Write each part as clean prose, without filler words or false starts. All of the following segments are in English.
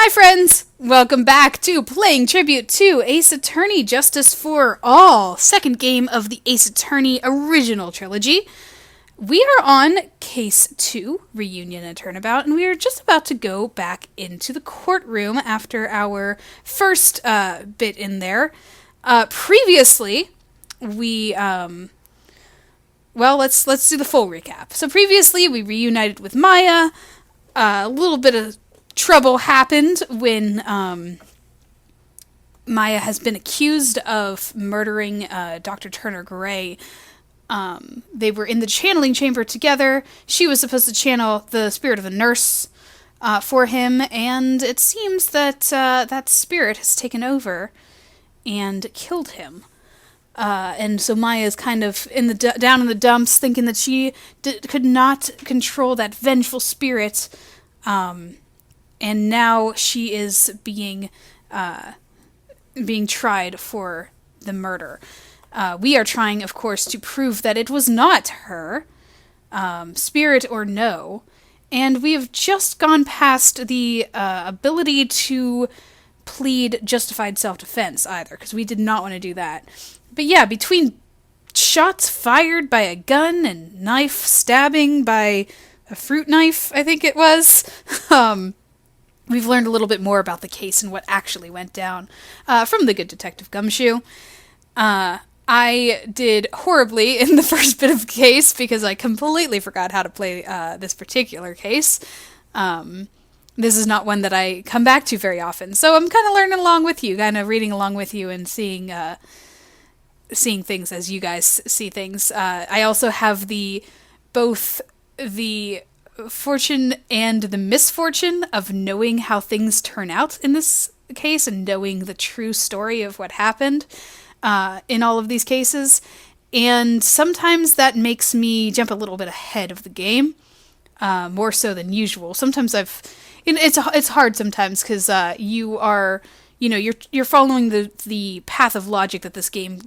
Hi friends! Welcome back to playing tribute to Ace Attorney Justice for All, second game of the Ace Attorney original trilogy. We are on Case 2, Reunion and Turnabout, and we are just about to go back into the courtroom after our first bit in there. Previously, we, let's do the full recap. So previously, we reunited with Maya. A little bit of trouble happened when Maya has been accused of murdering Dr. Turner Gray. They were in the channeling chamber together. She was supposed to channel the spirit of the nurse for him, and it seems that that spirit has taken over and killed him. And so Maya is kind of down in the dumps, thinking that she could not control that vengeful spirit. And now she is being tried for the murder. We are trying, of course, to prove that it was not her, spirit or no, and we have just gone past the ability to plead justified self-defense either, because we did not want to do that. But yeah, between shots fired by a gun and knife stabbing by a fruit knife, I think it was, we've learned a little bit more about the case and what actually went down from the good Detective Gumshoe. I did horribly in the first bit of the case because I completely forgot how to play this particular case. This is not one that I come back to very often, so I'm kind of learning along with you, kind of reading along with you and seeing things as you guys see things. I also have both the fortune and the misfortune of knowing how things turn out in this case and knowing the true story of what happened in all of these cases. And sometimes that makes me jump a little bit ahead of the game, more so than usual. Sometimes it's hard sometimes because you're following the path of logic that this game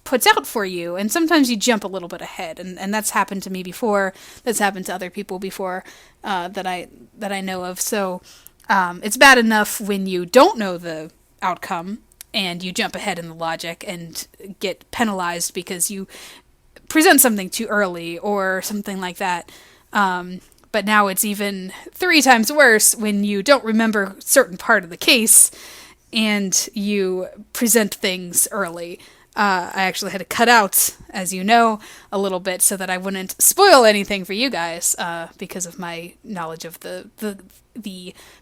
puts out for you, and sometimes you jump a little bit ahead, and that's happened to me before. That's happened to other people before that I know of. So it's bad enough when you don't know the outcome and you jump ahead in the logic and get penalized because you present something too early or something like that. But now it's even 3 times worse when you don't remember a certain part of the case and you present things early. I actually had to cut out, as you know, a little bit so that I wouldn't spoil anything for you guys because of my knowledge of the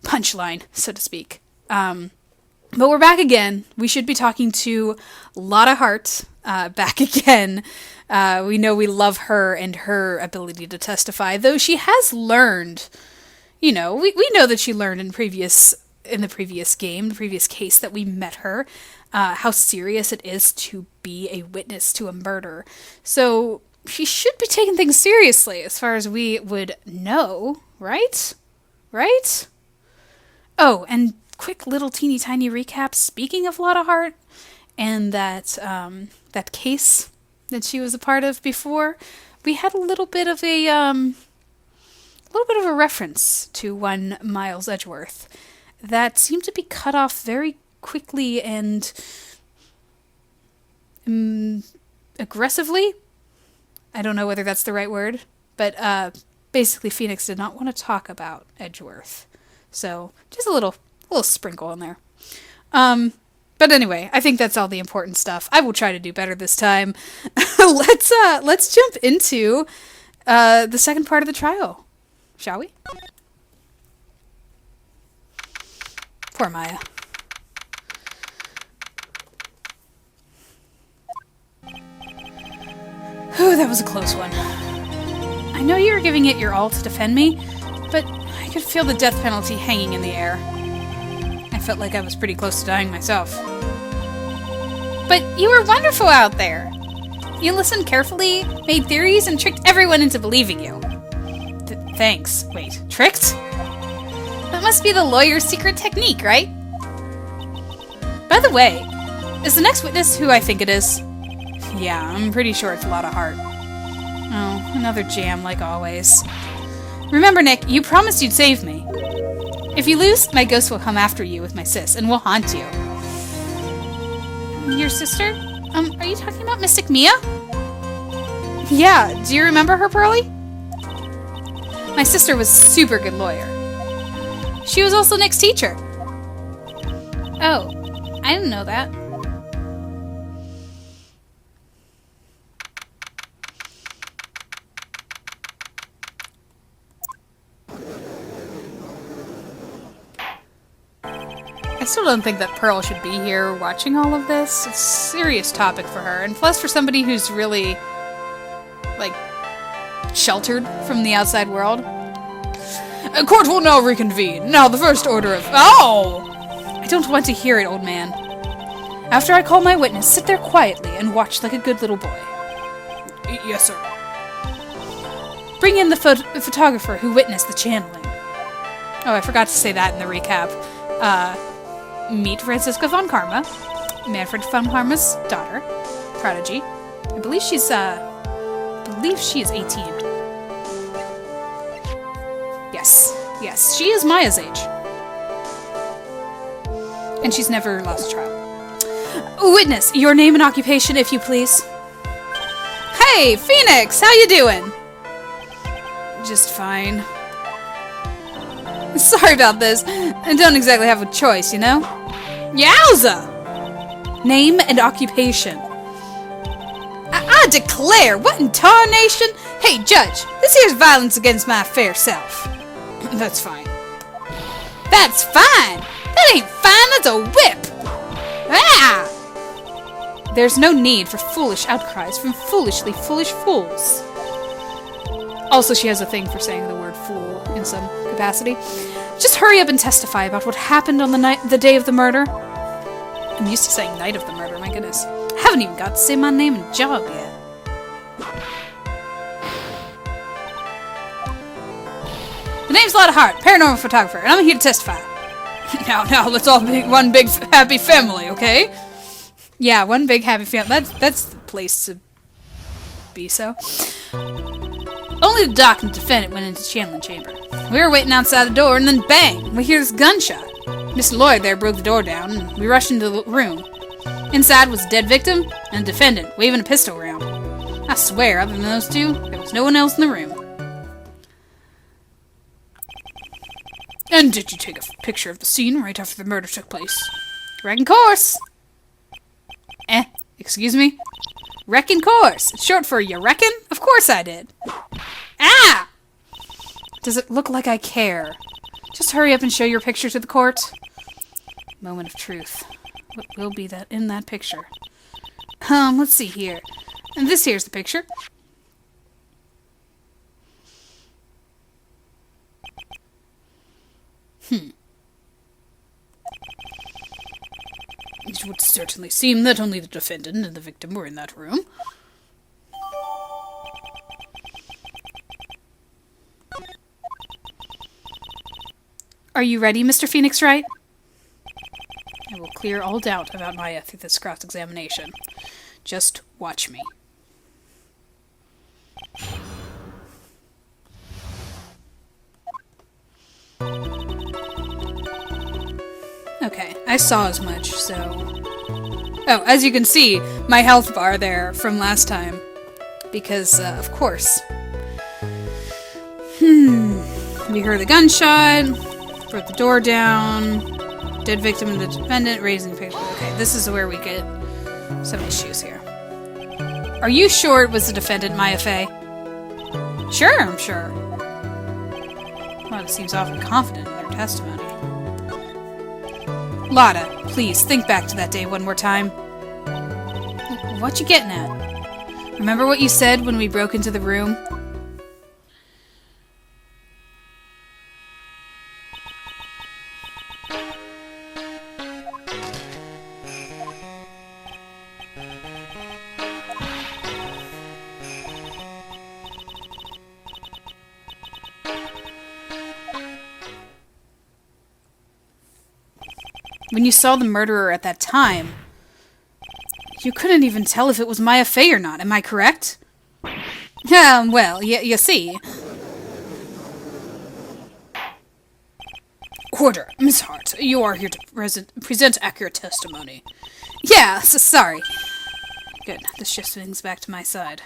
punchline, so to speak. But we're back again. We should be talking to Lotta Hart back again. We know we love her and her ability to testify, though she has learned, we know that she learned in the previous game, the previous case that we met her, how serious it is to be a witness to a murder. So she should be taking things seriously as far as we would know, right? Right? Oh, and quick little teeny tiny recap, speaking of Lotta Hart and that case that she was a part of before, we had a little bit of a reference to one Miles Edgeworth that seemed to be cut off very quickly and aggressively. I don't know whether that's the right word, but basically Phoenix did not want to talk about Edgeworth. So just a little sprinkle in there. But anyway, I think that's all the important stuff. I will try to do better this time. Let's jump into the second part of the trial, shall we? Poor Maya. Whew, that was a close one. I know you were giving it your all to defend me, but I could feel the death penalty hanging in the air. I felt like I was pretty close to dying myself. But you were wonderful out there. You listened carefully, made theories, and tricked everyone into believing you. Thanks. Wait, tricked? That must be the lawyer's secret technique, right? By the way, is the next witness who I think it is? Yeah, I'm pretty sure it's Lotta Hart. Oh, another jam like always. Remember, Nick, you promised you'd save me. If you lose, my ghost will come after you with my sis, and will haunt you. Your sister? Are you talking about Mystic Mia? Yeah, do you remember her, Pearly? My sister was a super good lawyer. She was also Nick's teacher. Oh, I didn't know that. I still don't think that Pearl should be here watching all of this. It's a serious topic for her, and plus for somebody who's really, like, sheltered from the outside world. Court will now reconvene. Now the first order of... Oh! I don't want to hear it, old man. After I call my witness, sit there quietly and watch like a good little boy. Yes, sir. Bring in the photographer who witnessed the channeling. Oh, I forgot to say that in the recap. Meet Franziska von Karma, Manfred von Karma's daughter, prodigy. I believe she is 18. Yes, she is Maya's age. And she's never lost a trial. Witness, your name and occupation, if you please. Hey, Phoenix, how you doing? Just fine. Sorry about this. I don't exactly have a choice, you know? Yowza! Name and occupation. I declare, what in tarnation? Hey, Judge, this here's violence against my fair self. That's fine. That's fine! That ain't fine, that's a whip! Ah! There's no need for foolish outcries from foolishly foolish fools. Also, she has a thing for saying the word fool in some capacity. Just hurry up and testify about what happened on the day of the murder. I'm used to saying night of the murder, my goodness. I haven't even got to say my name and job yet. The name's Lotta Hart, paranormal photographer, and I'm here to testify. Now, let's all be one big happy family, okay? Yeah, one big happy family. That's the place to be, so. Only the doc and the defendant went into the channeling chamber. We were waiting outside the door, and then bang! We hear this gunshot. Mr. Lloyd there broke the door down, and we rushed into the room. Inside was a dead victim and a defendant, waving a pistol around. I swear, other than those two, there was no one else in the room. And did you take a picture of the scene right after the murder took place? Wrecking course! Excuse me? Wrecking course! It's short for you reckon? Of course I did. Ah! Does it look like I care? Just hurry up and show your picture to the court. Moment of truth. What will be that in that picture? Let's see here. And this here's the picture. It would certainly seem that only the defendant and the victim were in that room. Are you ready, Mr. Phoenix Wright? I will clear all doubt about Maya through this cross-examination. Just watch me. Okay, I saw as much, so... Oh, as you can see, my health bar there from last time. Because, of course. We heard the gunshot, broke the door down, dead victim and the defendant, raising the picture. Okay, this is where we get some issues here. Are you sure it was the defendant, Maya Fey? Sure, I'm sure. Lotta seems awfully confident in her testimony. Lotta, please, think back to that day one more time. What you getting at? Remember what you said when we broke into the room? When you saw the murderer at that time, you couldn't even tell if it was Maya Fey or not, am I correct? Well, you see. Order. Miss Hart, you are here to present accurate testimony. Yeah, sorry. Good. This shifts things back to my side.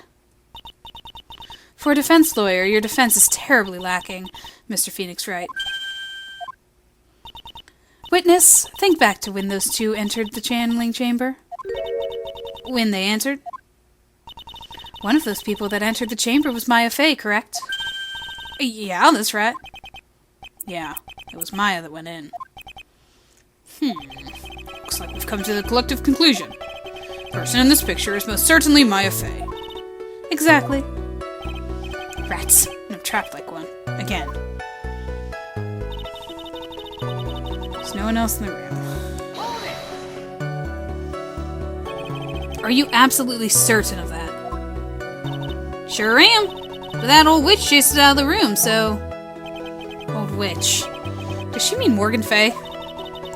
For a defense lawyer, your defense is terribly lacking, Mr. Phoenix Wright. Witness, think back to when those two entered the channeling chamber. When they entered? One of those people that entered the chamber was Maya Fey, correct? Yeah, that's right. Yeah, it was Maya that went in. Looks like we've come to the collective conclusion. The person in this picture is most certainly Maya Fey. Exactly. Rats. And I'm trapped like one. Again. There's no one else in the room. Are you absolutely certain of that? Sure am. But that old witch chased it out of the room, so... Old witch. Does she mean Morgan Fey?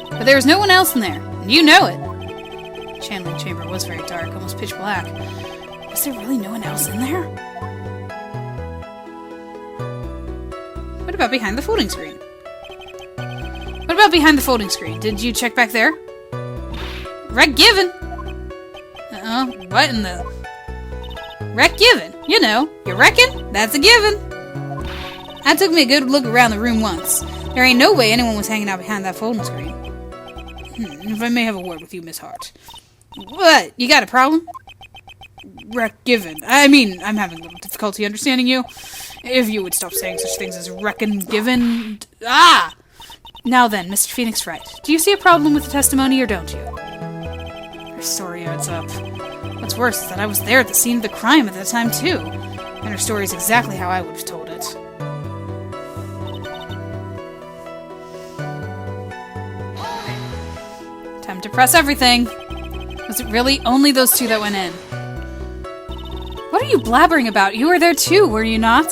But there was no one else in there, and you know it. The channeling chamber was very dark, almost pitch black. Was there really no one else in there? What about behind the folding screen? What about behind the folding screen? Did you check back there? Rec given! What in the... Rec given! You know, you reckon? That's a given! I took me a good look around the room once. There ain't no way anyone was hanging out behind that folding screen. If I may have a word with you, Miss Hart. What? You got a problem? Rec given. I mean, I'm having a little difficulty understanding you. If you would stop saying such things as reckon given... Ah! Now then, Mr. Phoenix Wright, do you see a problem with the testimony or don't you? Her story adds up. What's worse is that I was there at the scene of the crime at that time, too. And her story is exactly how I would have told it. Time to press everything. Was it really only those two that went in? What are you blabbering about? You were there too, were you not?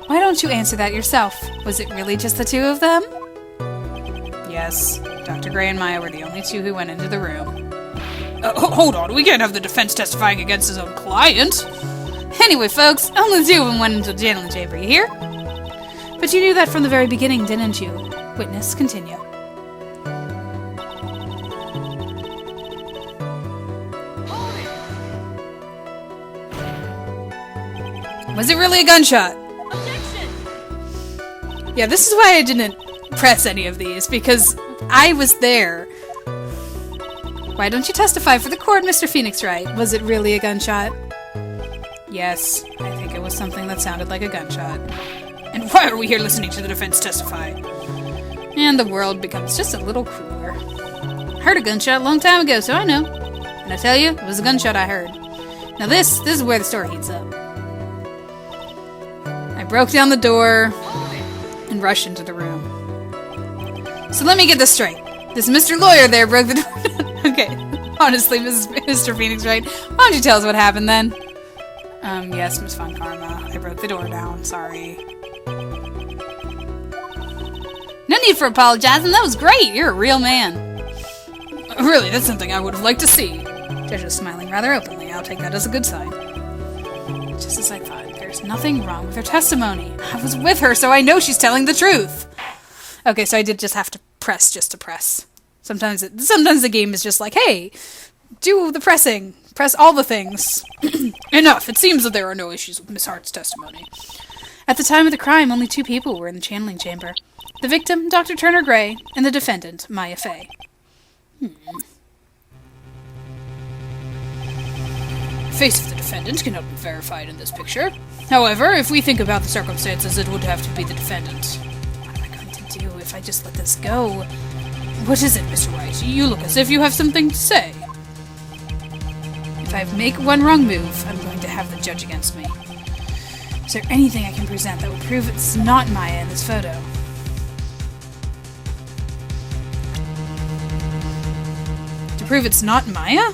Why don't you answer that yourself? Was it really just the two of them? Yes. Dr. Gray and Maya were the only two who went into the room. Hold on, we can't have the defense testifying against his own client. Anyway, folks, only the two of them went into the channeling chamber, you hear? But you knew that from the very beginning, didn't you? Witness, continue. Was it really a gunshot? Objection! Yeah, this is why I didn't press any of these, because I was there. Why don't you testify for the court, Mr. Phoenix Wright? Was it really a gunshot? Yes, I think it was something that sounded like a gunshot. And why are we here listening to the defense testify? And the world becomes just a little crueler. I heard a gunshot a long time ago, so I know. And I tell you, it was a gunshot I heard. Now this is where the story heats up. I broke down the door and rushed into the room. So let me get this straight. This Mr. Lawyer there broke the door. Okay, honestly, Mr. Phoenix Wright, why don't you tell us what happened then? Yes, Miss Von Karma. I broke the door down. Sorry. No need for apologizing. That was great. You're a real man. Really, that's something I would have liked to see. Judge was smiling rather openly. I'll take that as a good sign. Just as I thought, there's nothing wrong with her testimony. I was with her, so I know she's telling the truth. Okay, so I did just have to press just to press. Sometimes the game is just like, hey, do the pressing. Press all the things. Enough. It seems that there are no issues with Miss Hart's testimony. At the time of the crime, only two people were in the channeling chamber. The victim, Dr. Turner Gray, and the defendant, Maya Fey. The face of the defendant cannot be verified in this picture. However, if we think about the circumstances, it would have to be the defendant. What am I going to do if I just let this go? What is it, Mr. Wright? You look as if you have something to say. If I make one wrong move, I'm going to have the judge against me. Is there anything I can present that will prove it's not Maya in this photo? To prove it's not Maya?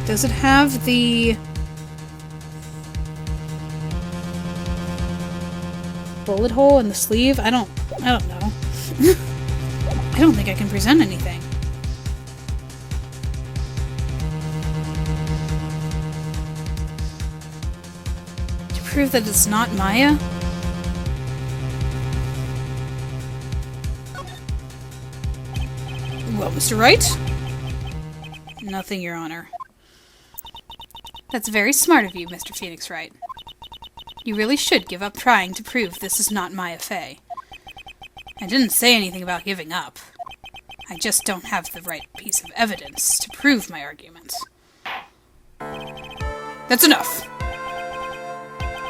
Does it have the bullet hole in the sleeve? I don't know. I don't think I can present anything. prove that it's not Maya? Well, Mr. Wright? Nothing, Your Honor. That's very smart of you, Mr. Phoenix Wright. You really should give up trying to prove this is not Maya Fey. I didn't say anything about giving up. I just don't have the right piece of evidence to prove my argument. That's enough!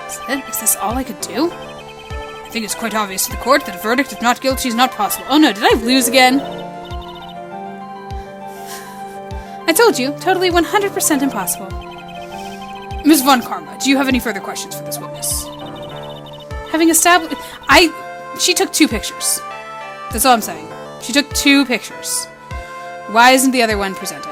Is it? Is this all I could do? I think it's quite obvious to the court that a verdict of not guilty is not possible. Oh no, did I lose again? I told you, totally 100% impossible. Ms. Von Karma, do you have any further questions for this witness? Having established... She took 2 pictures. That's all I'm saying. She took 2 pictures. Why isn't the other one presented?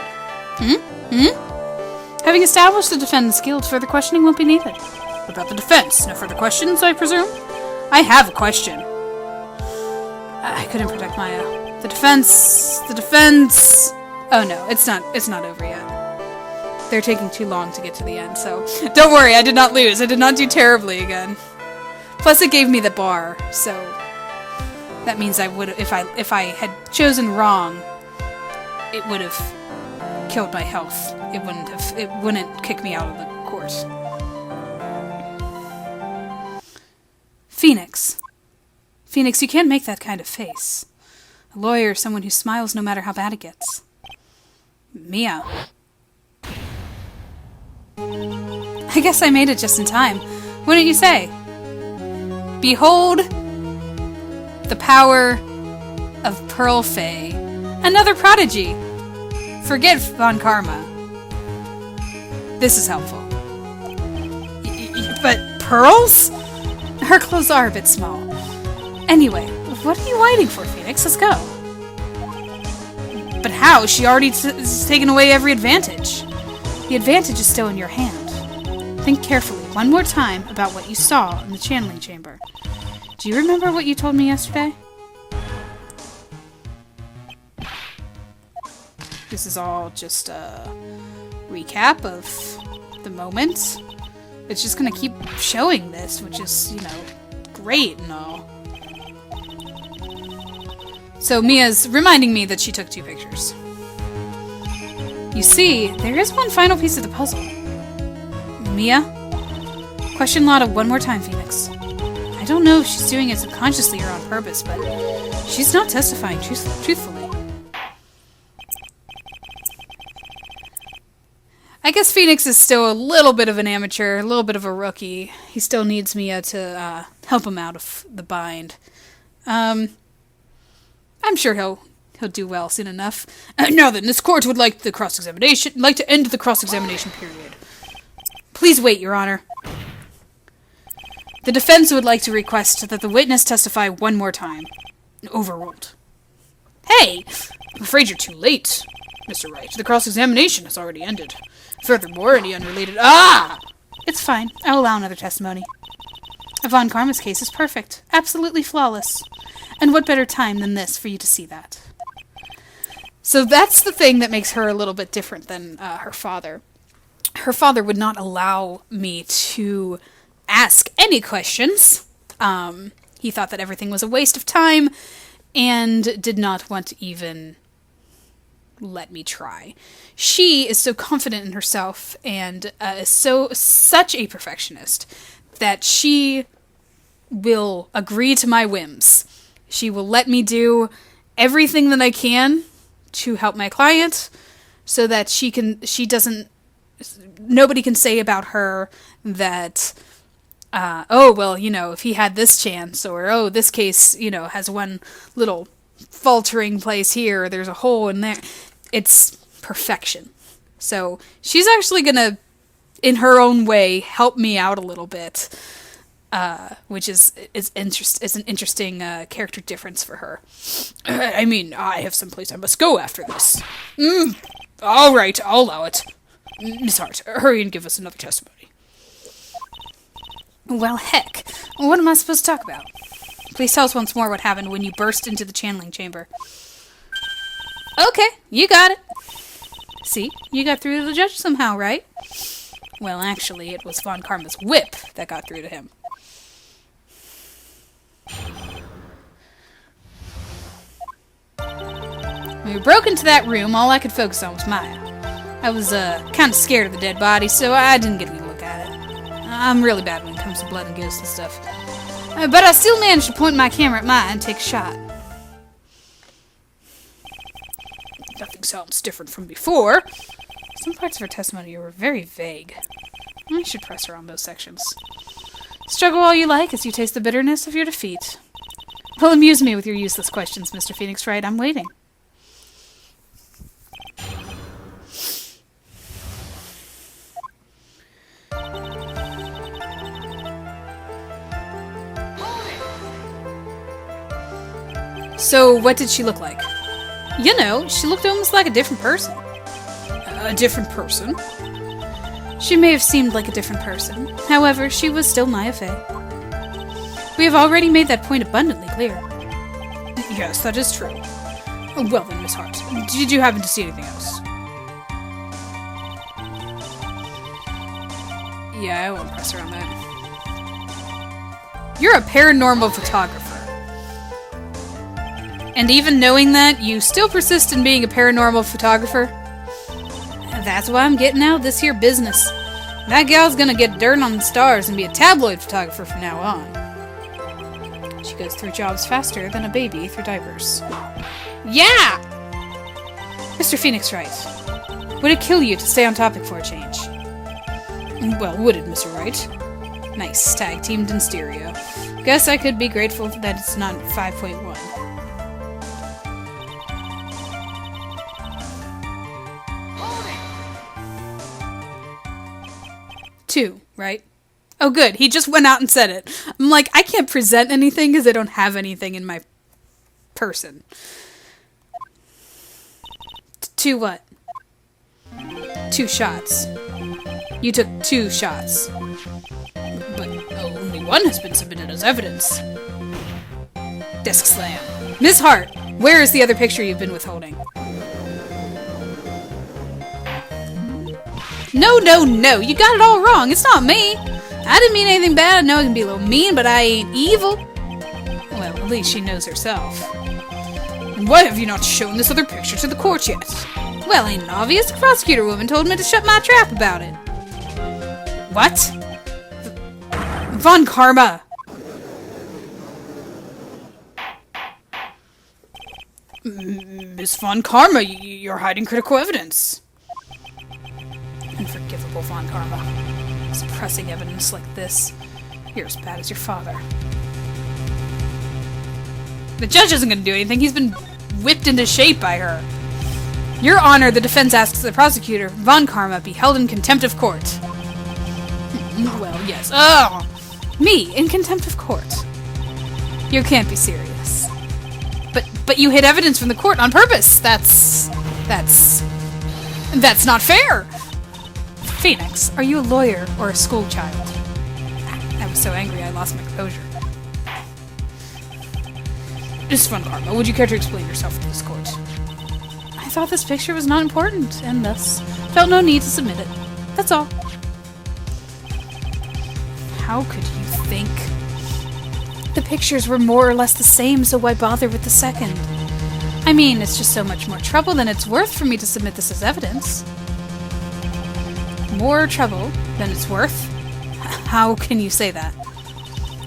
Having established the defendant's guilt, further questioning won't be needed. What about the defense? No further questions, I presume? I have a question. I couldn't protect Maya. The defense... Oh no, it's not over yet. They're taking too long to get to the end, so... Don't worry, I did not lose. I did not do terribly again. Plus it gave me the bar, so... That means I would... If I had chosen wrong, it would have killed my health. It wouldn't kick me out of the court. Phoenix. Phoenix, you can't make that kind of face. A lawyer is someone who smiles no matter how bad it gets. Mia. I guess I made it just in time. Wouldn't you say? Behold the power of Pearl Fey. Another prodigy. Forget Von Karma. This is helpful. But pearls? Her clothes are a bit small. Anyway, what are you waiting for, Phoenix? Let's go. But how? She already has taken away every advantage. The advantage is still in your hand. Think carefully one more time about what you saw in the channeling chamber. Do you remember what you told me yesterday? This is all just a recap of the moment. It's just gonna keep showing this, which is, you know, great and all. So Mia's reminding me that she took 2 pictures. You see, there is one final piece of the puzzle. Mia? Question Lotta one more time, Phoenix. I don't know if she's doing it subconsciously or on purpose, but she's not testifying truthfully. I guess Phoenix is still a little bit of an amateur, a little bit of a rookie. He still needs Mia to help him out of the bind. I'm sure he'll do well soon enough. Now then, this court would like to end the cross-examination period. Please wait, Your Honor. The defense would like to request that the witness testify one more time. Overruled. Hey! I'm afraid you're too late, Mr. Wright. The cross-examination has already ended. Furthermore, any unrelated... It's fine. I'll allow another testimony. Von Karma's case is perfect. Absolutely flawless. And what better time than this for you to see that? So that's the thing that makes her a little bit different than her father. Her father would not allow me to ask any questions. He thought that everything was a waste of time and did not want to even let me try. She is so confident in herself and is such a perfectionist that she will agree to my whims. She will let me do everything that I can to help my client so that nobody can say about her that, oh, well, you know, if he had this chance, or, oh, this case, you know, has one little faltering place here, or there's a hole in there. It's perfection. So she's actually gonna, in her own way, help me out a little bit, which is an interesting character difference for her. I mean, I have someplace I must go after this. All right, I'll allow it. Miss Hart, hurry and give us another testimony. Well, heck. What am I supposed to talk about? Please tell us once more what happened when you burst into the channeling chamber. Okay, you got it. See, you got through to the judge somehow, right? Well, actually, it was Von Karma's whip that got through to him. When we broke into that room, all I could focus on was Maya. I was, kind of scared of the dead body, so I didn't get a good look at it. I'm really bad when it comes to blood and ghosts and stuff. But I still managed to point my camera at Maya and take a shot. Nothing sounds different from before. Some parts of her testimony were very vague. I should press her on those sections. Struggle all you like as you taste the bitterness of your defeat. Well, amuse me with your useless questions, Mr. Phoenix Wright. I'm waiting. So, what did she look like? You know, she looked almost like a different person. A different person? She may have seemed like a different person. However, she was still Maya Fey. We have already made that point abundantly clear. Yes, that is true. Well then, Miss Hart, did you happen to see anything else? Yeah, I won't press her on that. You're a paranormal photographer. And even knowing that, you still persist in being a paranormal photographer? That's why I'm getting out of this here business. That gal's gonna get dirt on the stars and be a tabloid photographer from now on. She goes through jobs faster than a baby through diapers. Yeah! Mr. Phoenix Wright, would it kill you to stay on topic for a change? Well, would it, Mr. Wright? Nice, tag-teamed in stereo. Guess I could be grateful that it's not 5.1. 2, right? Oh, good. He just went out and said it. I'm like, I can't present anything because I don't have anything in my person. 2 what? 2 shots. You took 2 shots. But only one has been submitted as evidence. Desk slam. Miss Hart, where is the other picture you've been withholding? No, no, no, you got it all wrong. It's not me. I didn't mean anything bad. I know I can be a little mean, but I ain't evil. Well, at least she knows herself. And why have you not shown this other picture to the court yet? Well, ain't it obvious? The prosecutor woman told me to shut my trap about it. What? Von Karma! Miss Von Karma, you're hiding critical evidence. Unforgivable Von Karma. Suppressing evidence like this. You're as bad as your father. The judge isn't going to do anything. He's been whipped into shape by her. Your Honor, the defense asks the prosecutor, Von Karma, be held in contempt of court. Well, yes. Oh! Me, in contempt of court. You can't be serious. But you hid evidence from the court on purpose. That's not fair! Phoenix, are you a lawyer or a school child? I was so angry I lost my composure. Miss Von Karma, would you care to explain yourself to this court? I thought this picture was not important, and thus felt no need to submit it. That's all. How could you think? The pictures were more or less the same, so why bother with the second? I mean, it's just so much more trouble than it's worth for me to submit this as evidence. More trouble than it's worth? How can you say that?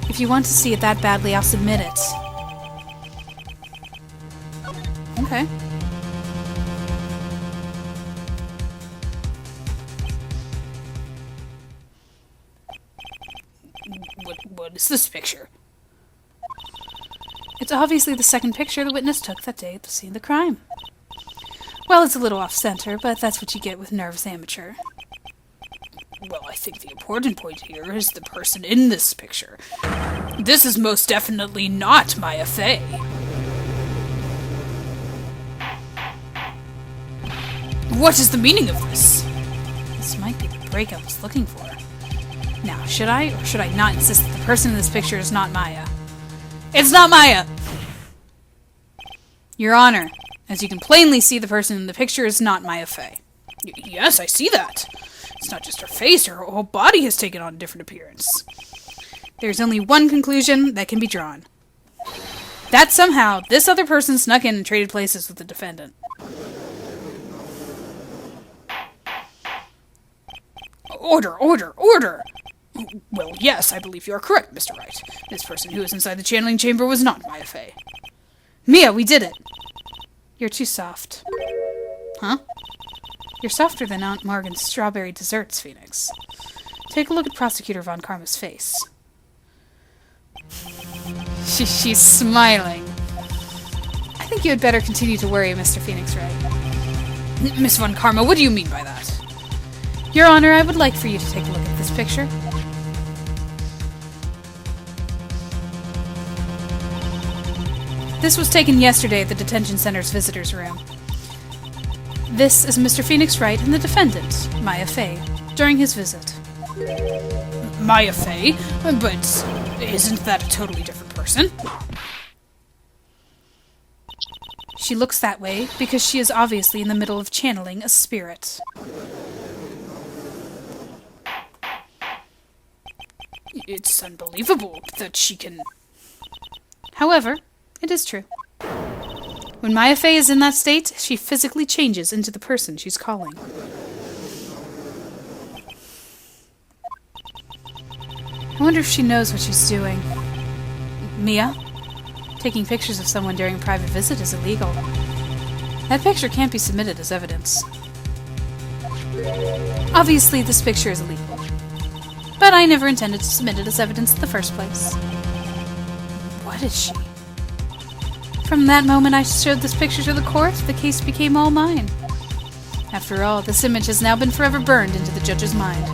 If you want to see it that badly, I'll submit it. Okay. What is this picture? It's obviously the second picture the witness took that day at the scene of the crime. Well, it's a little off-center, but that's what you get with nervous amateur. Well, I think the important point here is the person in this picture. This is most definitely not Maya Fey. What is the meaning of this? This might be the break I was looking for. Now, should I or should I not insist that the person in this picture is not Maya? It's not Maya! Your Honor, as you can plainly see, the person in the picture is not Maya Fey. Yes, I see that. It's not just her face, her whole body has taken on a different appearance. There's only one conclusion that can be drawn. That somehow this other person snuck in and traded places with the defendant. Order, order, order! Well, yes, I believe you are correct, Mr. Wright. This person who was inside the channeling chamber was not Maya Fey. Mia, we did it! You're too soft. Huh? You're softer than Aunt Morgan's strawberry desserts, Phoenix. Take a look at Prosecutor Von Karma's face. She's smiling. I think you had better continue to worry, Mr. Phoenix Wright. Miss Von Karma, what do you mean by that? Your Honor, I would like for you to take a look at this picture. This was taken yesterday at the detention center's visitors' room. This is Mr. Phoenix Wright and the defendant, Maya Fey, during his visit. Maya Fey? But isn't that a totally different person? She looks that way because she is obviously in the middle of channeling a spirit. It's unbelievable that she can... However, it is true. When Maya Fey is in that state, she physically changes into the person she's calling. I wonder if she knows what she's doing. Mia? Taking pictures of someone during a private visit is illegal. That picture can't be submitted as evidence. Obviously, this picture is illegal. But I never intended to submit it as evidence in the first place. What is she? From that moment I showed this picture to the court, the case became all mine. After all, this image has now been forever burned into the judge's mind.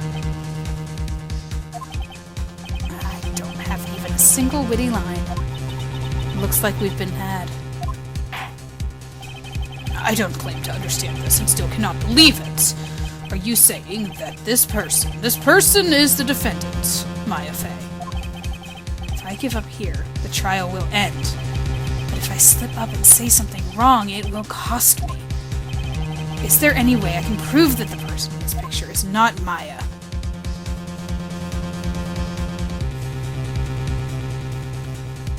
I don't have even a single witty line. Looks like we've been had. I don't claim to understand this and still cannot believe it. Are you saying that this person is the defendant, Maya Fey? If I give up here, the trial will end. But if I slip up and say something wrong, it will cost me. Is there any way I can prove that the person in this picture is not Maya?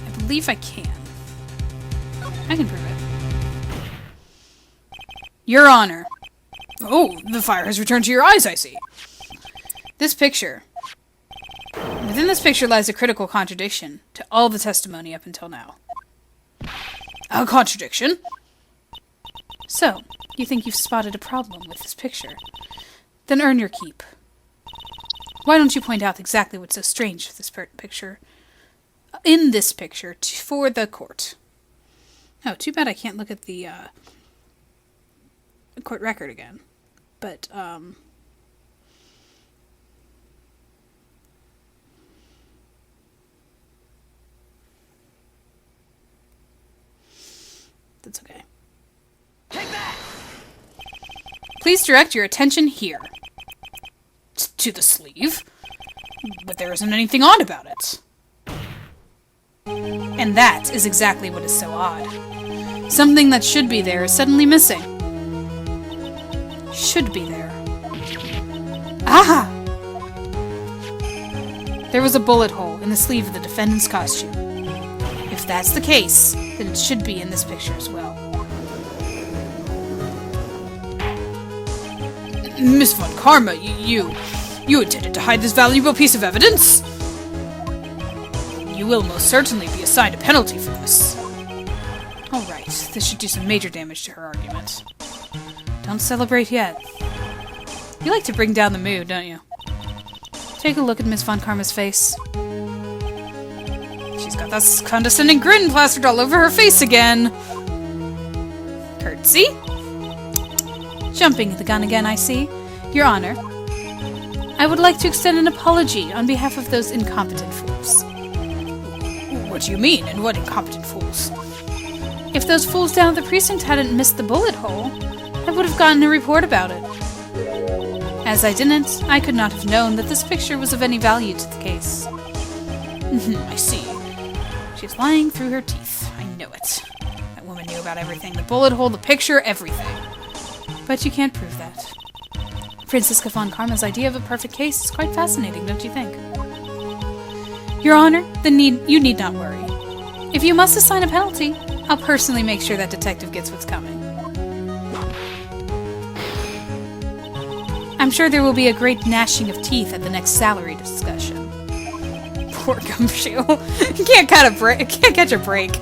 I believe I can. I can prove it. Your Honor. Oh, the fire has returned to your eyes, I see. This picture. Within this picture lies a critical contradiction to all the testimony up until now. A contradiction? So, you think you've spotted a problem with this picture? Then earn your keep. Why don't you point out exactly what's so strange with this picture? In this picture, for the court. Oh, too bad I can't look at the court record again. But, that's okay. Take that! Please direct your attention here. To the sleeve? But there isn't anything odd about it. And that is exactly what is so odd. Something that should be there is suddenly missing. Should be there. Ah! There was a bullet hole in the sleeve of the defendant's costume. If that's the case, then it should be in this picture as well. Miss Von Karma, you intended to hide this valuable piece of evidence? You will most certainly be assigned a penalty for this. Alright, this should do some major damage to her argument. Don't celebrate yet. You like to bring down the mood, don't you? Take a look at Miss Von Karma's face. She's got that condescending grin plastered all over her face again. Curtsy? Jumping the gun again, I see. Your Honor, I would like to extend an apology on behalf of those incompetent fools. What do you mean, and what incompetent fools? If those fools down at the precinct hadn't missed the bullet hole, I would have gotten a report about it. As I didn't, I could not have known that this picture was of any value to the case. I see. She's lying through her teeth. I know it. That woman knew about everything. The bullet hole, the picture, everything. But you can't prove that. Francisca von Karma's idea of a perfect case is quite fascinating, don't you think? Your Honor, you need not worry. If you must assign a penalty, I'll personally make sure that detective gets what's coming. I'm sure there will be a great gnashing of teeth at the next salary discussion. Poor Gumshoe. Can't catch a break.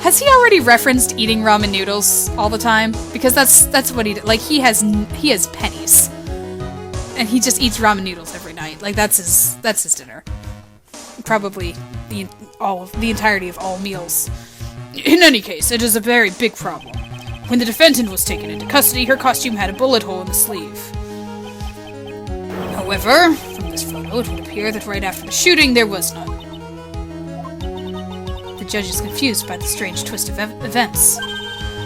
Has he already referenced eating ramen noodles all the time? Because that's what he like. He has pennies, and he just eats ramen noodles every night. Like that's his dinner. Probably the entirety of all meals. In any case, it is a very big problem. When the defendant was taken into custody, her costume had a bullet hole in the sleeve. However, from this photo, it would appear that right after the shooting, there was none. The judge is confused by the strange twist of events.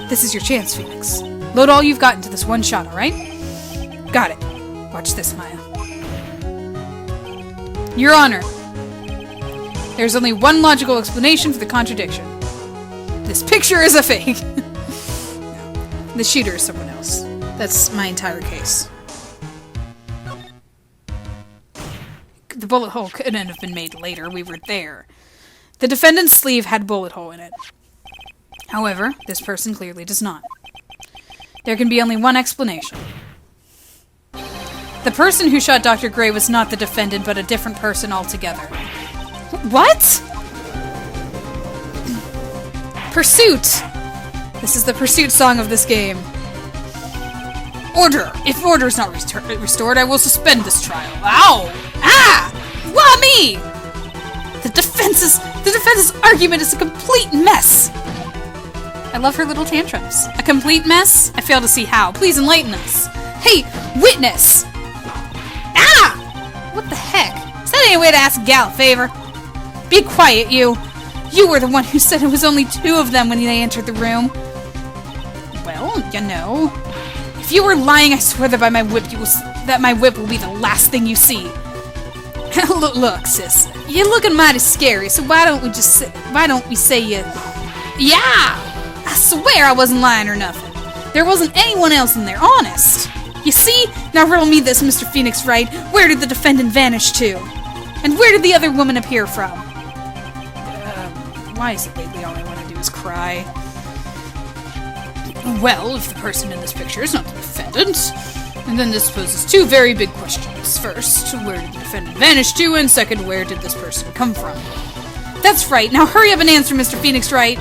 This is your chance, Phoenix. Load all you've got into this one shot, alright? Got it. Watch this, Maya. Your Honor, there's only one logical explanation for the contradiction. This picture is a fake. No, the shooter is someone else. That's my entire case. The bullet hole couldn't have been made later. We were there. The defendant's sleeve had a bullet hole in it. However, this person clearly does not. There can be only one explanation. The person who shot Dr. Gray was not the defendant, but a different person altogether. What? Pursuit! This is the pursuit song of this game. Order! If order is not restored, I will suspend this trial. Ow! Ah! Why me? The defense's argument is a complete mess. I love her little tantrums. A complete mess? I fail to see how. Please enlighten us. Hey, witness! Ah! What the heck? Is that any way to ask a gal a favor? Be quiet, you. You were the one who said it was only two of them when they entered the room. Well, you know. If you were lying, I swear that my whip will be the last thing you see. Look, sis, you're looking mighty scary, so why don't we say you... Yeah! I swear I wasn't lying or nothing. There wasn't anyone else in there, honest. You see? Now riddle me this, Mr. Phoenix Wright. Where did the defendant vanish to? And where did the other woman appear from? Why is it lately all I want to do is cry? Well, if the person in this picture is not the defendant, and then this poses two very big questions. First, where did the defendant vanish to? And second, where did this person come from? That's right. Now hurry up and answer, Mr. Phoenix Wright.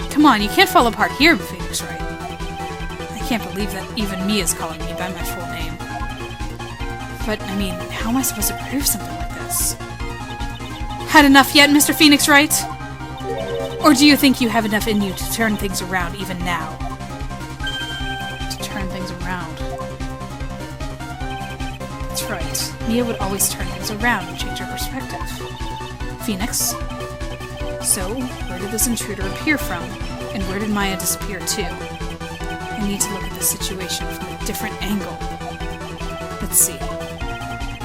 Come on, you can't fall apart here, Phoenix Wright. I can't believe that even Mia's calling me by my full name. But, I mean, how am I supposed to prove something like this? Had enough yet, Mr. Phoenix Wright? Or do you think you have enough in you to turn things around even now? To turn things around. That's right. Mia would always turn things around and change her perspective. Phoenix? So, where did this intruder appear from? And where did Maya disappear to? I need to look at this situation from a different angle. Let's see.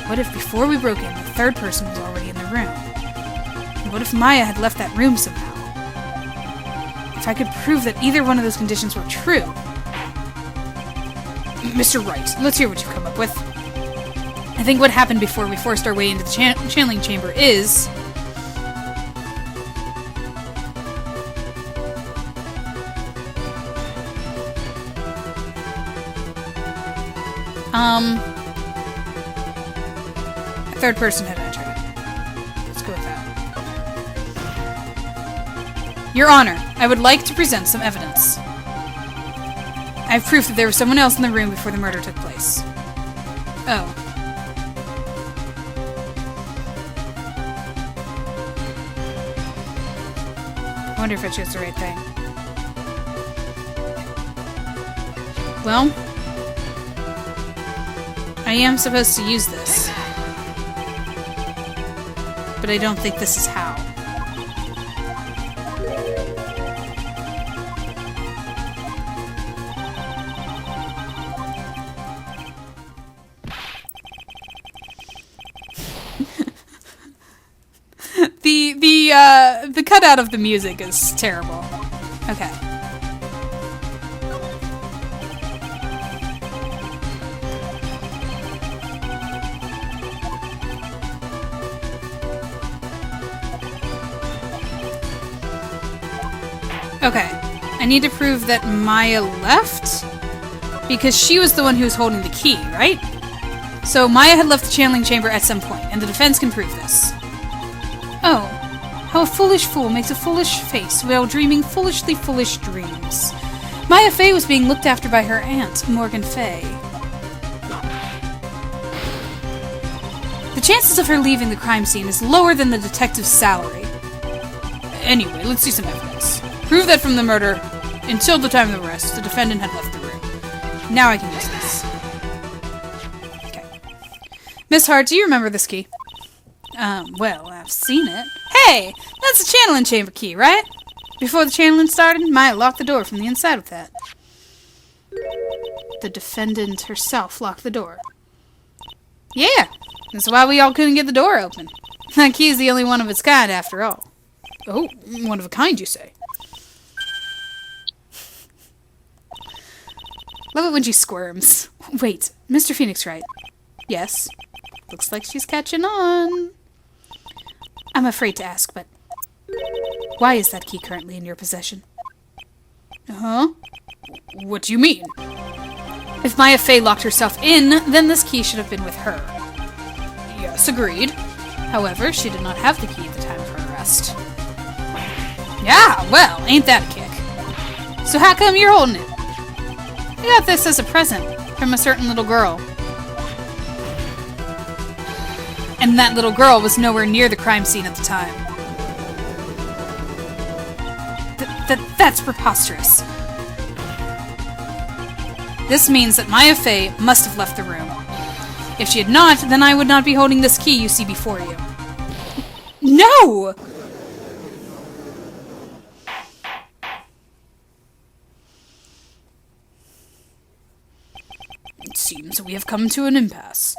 What if before we broke in, the third person was already in the room? And what if Maya had left that room somehow? If I could prove that either one of those conditions were true... Mr. Wright, let's hear what you've come up with. I think what happened before we forced our way into the channeling chamber is... a third person had entered it. Let's go with that. Your Honor, I would like to present some evidence. I have proof that there was someone else in the room before the murder took place. Oh. I wonder if I chose the right thing. Well, I am supposed to use this. But I don't think this is how. The cutout of the music is terrible. Okay. Okay. I need to prove that Maya left, because she was the one who was holding the key, right? So Maya had left the channeling chamber at some point, and the defense can prove this. Oh, how a foolish fool makes a foolish face while dreaming foolishly foolish dreams. Maya Fey was being looked after by her aunt, Morgan Fey. The chances of her leaving the crime scene is lower than the detective's salary. Anyway, let's see some evidence. Prove that from the murder, until the time of the arrest, the defendant had left the room. Now I can use this. Okay. Miss Hart, do you remember this key? Well, I've seen it. Hey! That's the channeling chamber key, right? Before the channeling started, Maya locked the door from the inside with that. The defendant herself locked the door. Yeah! That's why we all couldn't get the door open. That key is the only one of its kind, after all. Oh, one of a kind, you say? Love it when she squirms. Wait, Mr. Phoenix, right? Yes. Looks like she's catching on. I'm afraid to ask, but why is that key currently in your possession? Huh? What do you mean? If Maya Fey locked herself in, then this key should have been with her. Yes, agreed. However, she did not have the key at the time of her arrest. Yeah, well, ain't that a kick? So how come you're holding it? I got this as a present from a certain little girl. And that little girl was nowhere near the crime scene at the time. That's preposterous. This means that Maya Fey must have left the room. If she had not, then I would not be holding this key you see before you. No! It seems we have come to an impasse.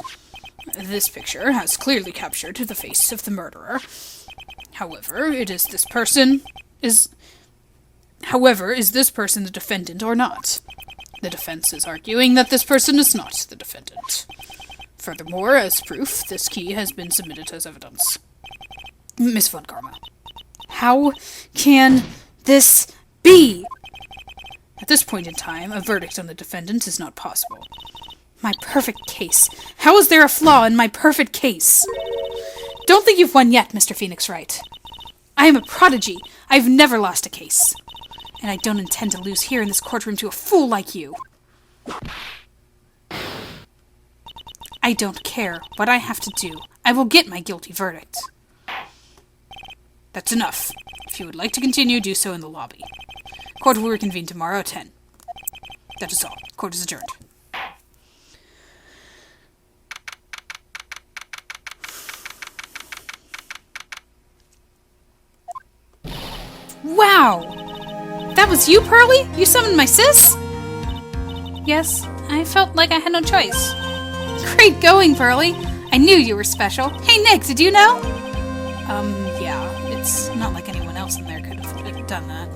This picture has clearly captured the face of the murderer. However, is this person the defendant or not? The defense is arguing that this person is not the defendant. Furthermore, as proof, this key has been submitted as evidence. Miss Von Karma, how can this be? At this point in time, a verdict on the defendant is not possible. My perfect case. How is there a flaw in my perfect case? Don't think you've won yet, Mr. Phoenix Wright. I am a prodigy. I've never lost a case. And I don't intend to lose here in this courtroom to a fool like you. I don't care what I have to do. I will get my guilty verdict. That's enough. If you would like to continue, do so in the lobby. Court will reconvene tomorrow at 10. That is all. Court is adjourned. Wow! That was you, Pearly? You summoned my sis? Yes, I felt like I had no choice. Great going, Pearly. I knew you were special. Hey, Nick, did you know? Yeah. It's not like anyone else in there could have done that.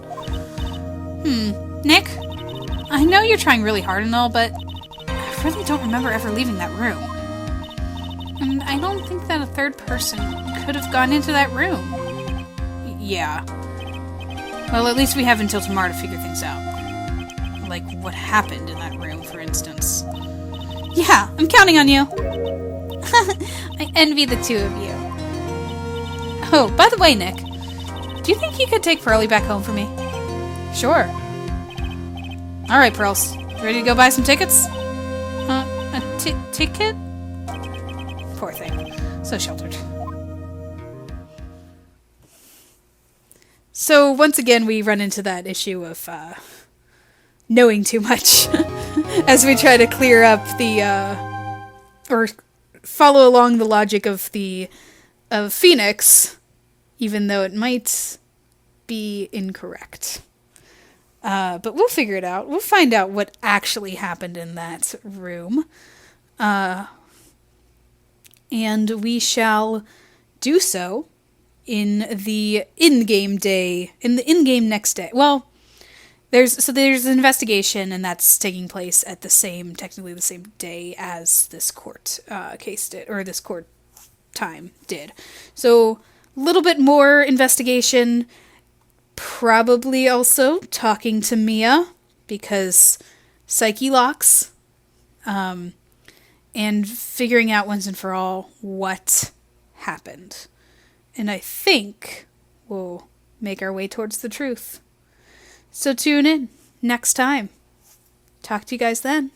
Nick? I know you're trying really hard and all, but I really don't remember ever leaving that room. And I don't think that a third person could have gone into that room. Yeah. Well, at least we have until tomorrow to figure things out. Like what happened in that room, for instance. Yeah, I'm counting on you. I envy the two of you. Oh, by the way, Nick, do you think you could take Pearly back home for me? Sure. Alright, Pearls. Ready to go buy some tickets? A ticket? Poor thing. So sheltered. So, once again, we run into that issue of, knowing too much. As we try to clear up or follow along the logic of Phoenix, even though it might be incorrect. But we'll figure it out. We'll find out what actually happened in that room. And we shall do so in the in-game next day. Well, there's an investigation, and that's taking place at technically the same day as this court case did, or this court time did. So, a little bit more investigation, Probably also talking to Mia, because psyche locks, and figuring out once and for all what happened. And I think we'll make our way towards the truth. So tune in next time. Talk to you guys then.